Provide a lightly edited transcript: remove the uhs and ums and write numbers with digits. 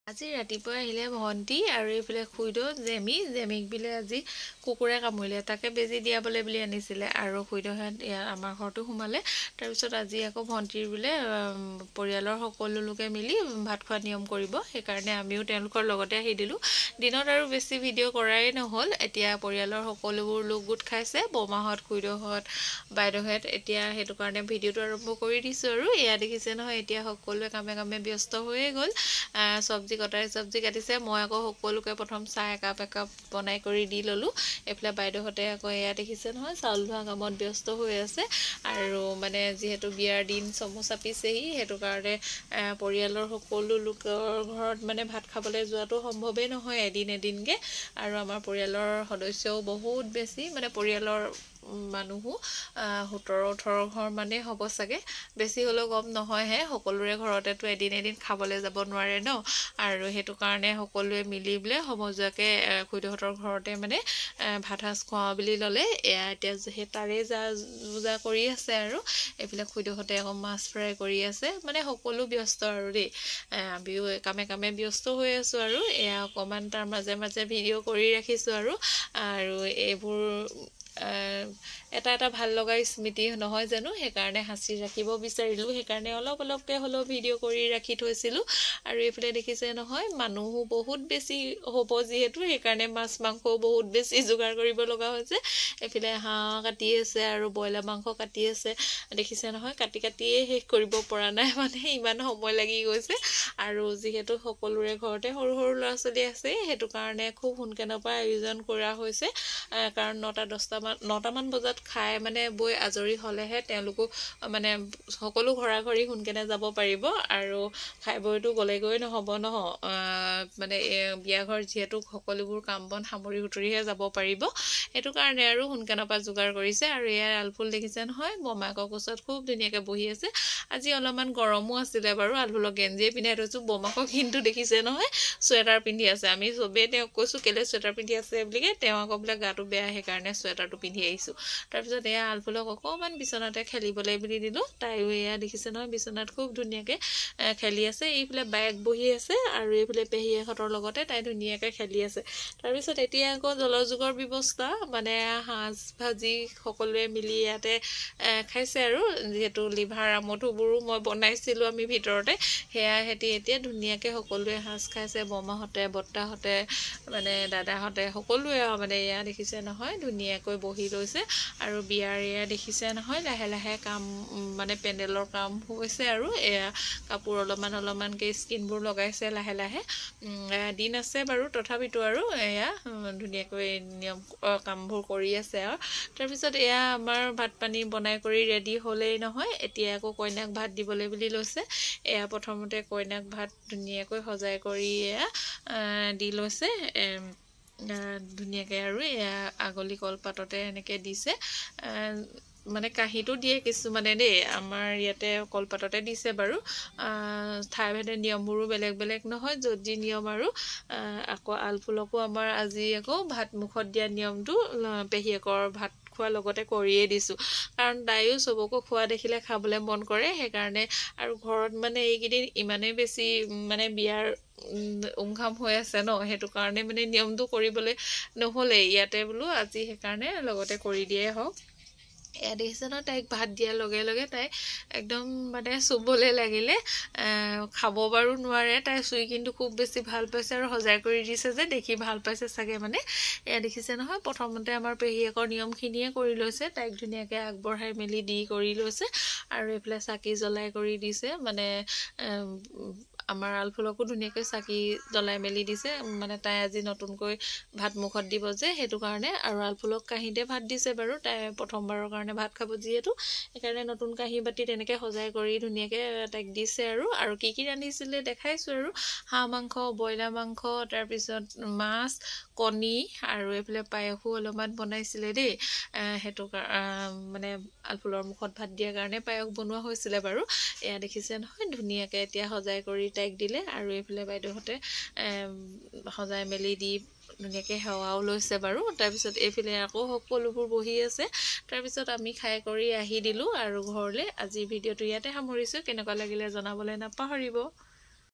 আজি ৰাতিপুৱা আহিলে ভন্টি আৰু এইফালে খুইদো জেমিক বিলে আজি কুকুৰে কামুৰিলে তাকে বেজি দিয়াবলৈ বুলি আনিছিলে আৰু খুইদোহঁত আমাৰ ঘৰতো সোমালে তাৰপিছত আজি আকৌ ভন্টিৰ বোলে পৰিয়ালৰ সকলো লোকে মিলি ভাত খোৱা নিয়ম কৰিব সেইকাৰণে আমিও তেওঁলোকৰ লগতে আহি দিলো দিনত আৰু বেছি ভিডিঅ' কৰাই নহল এতিয়া পৰিয়ালৰ সকলোবোৰ লোক গোট খাইছে বমাহত খুইদোহঁত বাইদেউহঁত এতিয়া সেইটো কাৰণে ভিডিঅ'টো আৰম্ভ কৰি দিছো আৰু এয়া দেখিছে নহয় এতিয়া সকলোৱে কামে ব্যস্ত হৈয়ে গ'ল সবজি সবজি কাটিছে মই আকৌ সকলোকে প্ৰথম চাহ একাপ বনাই কৰি দি ললো এফালে বাইদেউহঁতে আকৌ এয়া দেখিছে নহয় চাউল ধোৱা কামত ব্যস্ত হৈ আছে আৰু মানে যিহেতু বিয়াৰ দিন চমু চাপিছেহি সেইটো কাৰণে পৰিয়ালৰ সকলো লোকৰ ঘৰত মানে ভাত খাবলৈ যোৱাটো সম্ভৱেই নহয় এদিনকে আৰু আমাৰ পৰিয়ালৰ সদস্যও বহুত বেছি মানে পৰিয়ালৰ মানুহো 17-18 ঘৰ মানে হ'ব চাগে বেছি হলেও কম নহয় হে সকলোৰে ঘৰতেতো এদিন খাবলৈ যাব নোৱাৰে ন আৰু হেতু কাৰণে সকলোৱে মিলি বলে সমজুৱাকে খুইদহঁতৰ ঘৰতে মানে ভাত সাজ খোৱা বুলি ললে এয়া এতিয়া হে তাৰে যা কৰি আছে আৰু এইফালে খুইদহঁতে আকৌ মাছ ফ্ৰাই কৰি আছে মানে সকলো ব্যস্ত আৰু দেই আমিও কামে ব্যস্ত হৈ আছো আৰু এয়া অকমান তাৰ মাজে ভিডিঅ' কৰি ৰাখিছো আৰু এইবোৰ এটা ভাল লগা স্মৃতি নহয় জানো সেইকাৰণে হাসি ৰাখিব বিচাৰিলো সেইকাৰণে অলপকে হলো ভিডিঅ' কৰি ৰাখি থৈছিলো আৰু এইফালে দেখিছে নহয় মানুহো বহুত বেছি হ'ব যিহেতু সেইকাৰণে মাছ মাংসও বহুত বেছি যোগাৰ কৰিব লগা হৈছে এফালে হাঁহ কাটি আছে আৰু বয়লা মাংস কাটি আছে দেখিছে নহয় কাটিয়ে শেষ কৰিব পৰা নাই মানে ইমান সময় লাগি গৈছে আৰু যিহেতু সকলোৰে ঘৰতে সৰু ল'ৰা ছোৱালী আছে হেতু কাৰণে খুব সোনকালে পৰা আয়োজন কৰা হৈছে কাৰণ 9টা মান বজাত খাই মানে বৈ আজৰি হলেহে তেওঁলোকো মানে সকলো ঘৰি সোনকালে যাব পাৰিব আৰু খাই বইতো গলেগৈ নহব মানে বিয়া ঘৰ যিহেতু সকলোবোৰ কাম বন সামৰি উতৰিহে যাব পাৰিব হেতু কাৰণে আৰু সোনকালে পৰা যোগাৰ কৰিছে আৰু ইয়াৰ আলফুল দেখিছে নহয় বমাকৰ কোচত খুব ধুনীয়াকে বহি আছে আজি অলপমান গৰমো আছিলে বাৰু আলফুলক গেঞ্জিয়ে পিন্ধাই থৈছো বমাকক কিন্তু দেখিছে নহয় সোৱেটাৰ পিন্ধি আছে আমি সবে তেওঁক কৈছো কেলে সোৱেটাৰ পিন্ধি আছে বুলিকে তেওঁ আকৌ বোলে গাটো বেয়া সেইকাৰণে সোৱেটাৰটো পিন্ধি আহিছো তাৰপিছত এয়া আলফুলক অকমান বিছনাতে খেলিবলৈ বুলি দিলো তাইও এয়া দেখিছে নহয় বিছনাত খুব ধুনীয়াকে খেলি আছে এইফালে বাইক বহি আছে আৰু এইফালে পেহীহঁতৰ লগতে তাই ধুনীয়াকে খেলি আছে তাৰপিছত এতিয়া আকৌ জলযোগৰ ব্যৱস্থা মানে হাঁস ভাজি সকলোৱে মিলি ইয়াতে খাইছে আৰু যেহেতু লিভাৰ আমঠুবোৰো মই বনাইছিলো আমি ভিতৰতে হেয়া হেতি এতিয়া ধুনীয়াকে সকলোৱে হাঁস খাইছে বমাহতে বত্তাহতে মানে দাদাহতে সকলোৱে মানে এয়া দেখিছে নহয় ধুনীয়াকৈ বহি লৈছে আৰু বিয়াৰ এয়া দেখিছে নহয় লাহে কাম মানে পেন্ডেলৰ কাম হৈছে আৰু এয়া কাপোৰ অলপমানকে স্কিনবোৰ লগাইছে লাহে দিন আছে বাৰু তথাপিতো আৰু এয়া ধুনীয়াকৈ নিয়ম কামবোৰ কৰি আছে আৰু তাৰপিছত এয়া আমাৰ ভাত পানী বনাই কৰি ৰেডি হলেই নহয় এতিয়া আকৌ কইনাক ভাত দিবলৈ বুলি লৈছে এয়া প্ৰথমতে কইনাক ভাত ধুনীয়াকৈ সজাই কৰি এয়া দি লৈছে ধুনীয়াকে আৰু এয়া আগলি কলপাততে এনেকে দিছে মানে কাহিটো দিয়ে কিছু মানে দেই আমাৰ ইয়াতে কলপাততে দিছে বাৰু ঠাই ভেদে নিয়মবোৰো বেলেগ নহয় যদি নিয়ম আৰু আকৌ আলফুলকো আমাৰ আজি আকৌ ভাত মুখত দিয়া নিয়মটো পেহীয়েকৰ ভাত খোৱাৰ লগতে কৰিয়ে দিছো কাৰণ তাইও সবকো খোৱা দেখিলে খাবলৈ মন কৰে সেইকাৰণে আৰু ঘৰত মানে এইকেইদিন ইমানেই বেছি মানে বিয়াৰ উমঘাম হৈ আছে ন হেতু কাৰণে মানে নিয়মটো কৰিবলৈ নহলে ইয়াতে বোলো আজি সেইকাৰণে লগতে কৰি দিয়ে হওক এয়া দেখিছে ন তাইক ভাত দিয়াৰ লগে তাই একদম মানে চুবলৈ লাগিলে খাব বাৰু নোৱাৰে তাই চুই কিন্তু খুব বেছি ভাল পাইছে আৰু সজাই কৰি দিছে যে দেখি ভাল পাইছে চাগে মানে এয়া দেখিছে নহয় প্ৰথমতে আমাৰ পেহীয়েকৰ নিয়মখিনিয়ে কৰি লৈছে তাইক ধুনীয়াকে আগবঢ়াই মেলি দি কৰি লৈছে আৰু এইফালে চাকি জ্বলাই কৰি দিছে মানে আমাৰ আলফুলকো ধুনীয়াকৈ চাকি জ্বলাই মেলি দিছে মানে তাই আজি নতুনকৈ ভাত মুখত দিব যে হেতু কাৰণে আৰু আলফুলক কাহিতে ভাত দিছে বাৰু তাই প্ৰথমবাৰৰ কাৰণে ভাত খাব যিহেতু সেইকাৰণে নতুন কাহি বাতি তেনেকে সজাই কৰি ধুনীয়াকে তাইক দিছে আৰু কি ৰান্ধিছিলে দেখাইছো আৰু হাঁহ মাংস বয়লা মাংস তাৰপিছত মাছ কণী আৰু এইফালে পায়সো অলপমান বনাইছিলে দেই হেতু মানে আলফুলৰ মুখত ভাত দিয়াৰ কাৰণে পায়স বনোৱা হৈছিলে বাৰু এয়া দেখিছে নহয় ধুনীয়াকে এতিয়া সজাই কৰি তাইক দিলে আৰু এইফালে বাইদেউহঁতে সজাই মেলি দি ধুনীয়াকে হেৱাও লৈছে বাৰু তাৰপিছত এইফালে আকৌ সকলোবোৰ বহি আছে তাৰপিছত আমি খাই কৰি আহি দিলো আৰু ঘৰলে আজি ভিডিঅ'টো ইয়াতে সামৰিছো কেনেকুৱা লাগিলে জনাবলৈ নাপাহৰিব।